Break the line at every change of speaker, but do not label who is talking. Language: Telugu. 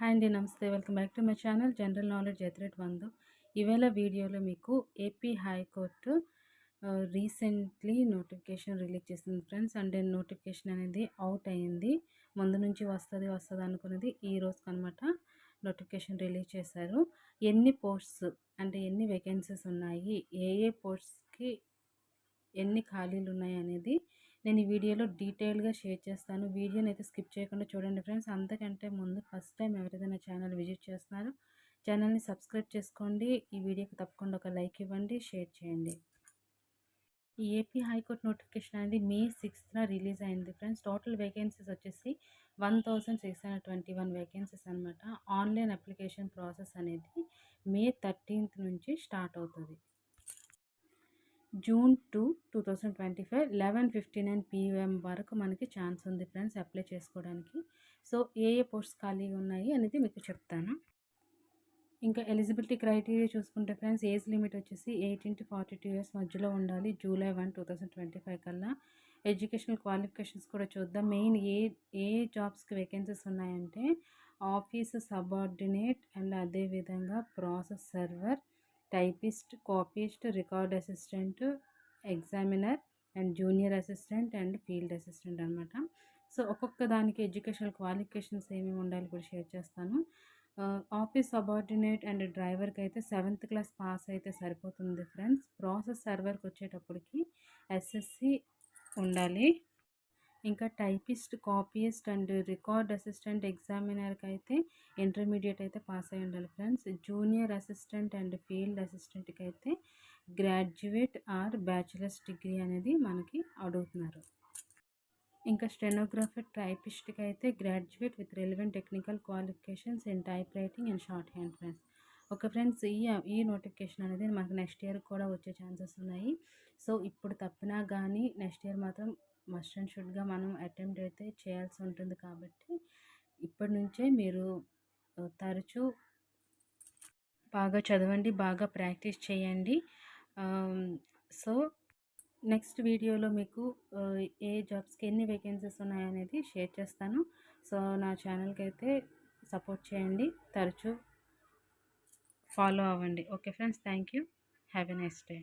హాయ్ అండి, నమస్తే. Welcome back to my channel general knowledge ఎత్రేట్ 100. ఈవేళ వీడియోలో మీకు AP high court recently notification release చేసింది ఫ్రెండ్స్. అండ్ నోటిఫికేషన్ అనేది అవుట్ అయ్యింది. ముందు నుంచి వస్తుంది అనుకున్నది ఈ రోజుకి అనమాట నోటిఫికేషన్ రిలీజ్ చేశారు. ఎన్ని పోస్ట్స్ అంటే ఎన్ని వేకెన్సీస్ ఉన్నాయి, ఏ పోస్ట్స్కి ఎన్ని ఖాళీలు ఉన్నాయి అనేది నేను ఈ వీడియోలో డీటెయిల్గా షేర్ చేస్తాను. వీడియోని అయితే స్కిప్ చేయకుండా చూడండి ఫ్రెండ్స్. అంతకంటే ముందు ఫస్ట్ టైం ఎవరైనా ఛానల్ విజిట్ చేస్తున్నారో ఛానల్ని సబ్స్క్రైబ్ చేసుకోండి. ఈ వీడియోకి తప్పకుండా ఒక లైక్ ఇవ్వండి, షేర్ చేయండి. ఈ ఏపీ హైకోర్టు నోటిఫికేషన్ అనేది మే 6th రిలీజ్ అయింది ఫ్రెండ్స్. టోటల్ వేకెన్సీస్ వచ్చేసి 1621 వేకెన్సీస్ అనమాట. ఆన్లైన్ అప్లికేషన్ ప్రాసెస్ అనేది మే 13th నుంచి స్టార్ట్ అవుతుంది. జూన్ 2, 2025 11:59 PM వరకు మనకి ఛాన్స్ ఉంది ఫ్రెండ్స్ అప్లై చేసుకోవడానికి. సో ఏ పోస్ట్స్ ఖాళీగా ఉన్నాయి అనేది మీకు చెప్తాను. ఇంకా ఎలిజిబిలిటీ క్రైటీరియా చూసుకుంటే ఫ్రెండ్స్, ఏజ్ లిమిట్ వచ్చేసి 18 to 42 years మధ్యలో ఉండాలి. July 1, 2025 కల్లా. ఎడ్యుకేషనల్ క్వాలిఫికేషన్స్ కూడా చూద్దాం. మెయిన్ ఏ జాబ్స్కి వేకెన్సీస్ ఉన్నాయంటే ఆఫీస్ సబార్డినేట్ అండ్ అదేవిధంగా process server, typist, copyist, record assistant, examiner and junior assistant and field assistant అనమాట. సో ఒక్కొక్క దానికి ఎడ్యుకేషనల్ క్వాలిఫికేషన్స్ ఏమేమి ఉండాలి కూడా షేర్ చేస్తాను. ఆఫీస్ సబార్డినేట్ అండ్ డ్రైవర్కి అయితే 7th క్లాస్ పాస్ అయితే సరిపోతుంది ఫ్రెండ్స్. ప్రాసెస్ సర్వర్కి వచ్చేటప్పటికి SSC ఉండాలి. ఇంకా typist, copyist and record assistant, ఎగ్జామినర్కి అయితే ఇంటర్మీడియట్ అయితే పాస్ అయి ఉండాలి friends. Junior assistant and field అసిస్టెంట్కి అయితే గ్రాడ్యుయేట్ ఆర్ బ్యాచిలర్స్ డిగ్రీ అనేది మనకి అడుగుతున్నారు. ఇంకా స్టెనోగ్రాఫర్, టైపిస్ట్కి అయితే graduate with relevant technical qualifications in type writing and short hand friends. Okay friends, ఈ నోటిఫికేషన్ అనేది మనకు నెక్స్ట్ ఇయర్ కూడా వచ్చే ఛాన్సెస్ ఉన్నాయి. సో ఇప్పుడు తప్పినా కానీ నెక్స్ట్ ఇయర్ మాత్రం మస్ట్ అండ్ షుడ్గా మనం అటెంప్ట్ అయితే చేయాల్సి ఉంటుంది. కాబట్టి ఇప్పటి నుంచే మీరు తరచూ బాగా చదవండి, బాగా ప్రాక్టీస్ చేయండి. సో నెక్స్ట్ వీడియోలో మీకు ఏ జాబ్స్కి ఎన్ని వేకెన్సీస్ ఉన్నాయనేది షేర్ చేస్తాను. సో నా ఛానల్కి అయితే సపోర్ట్ చేయండి, తరచూ ఫాలో అవ్వండి. Okay friends, thank you. Have a nice day.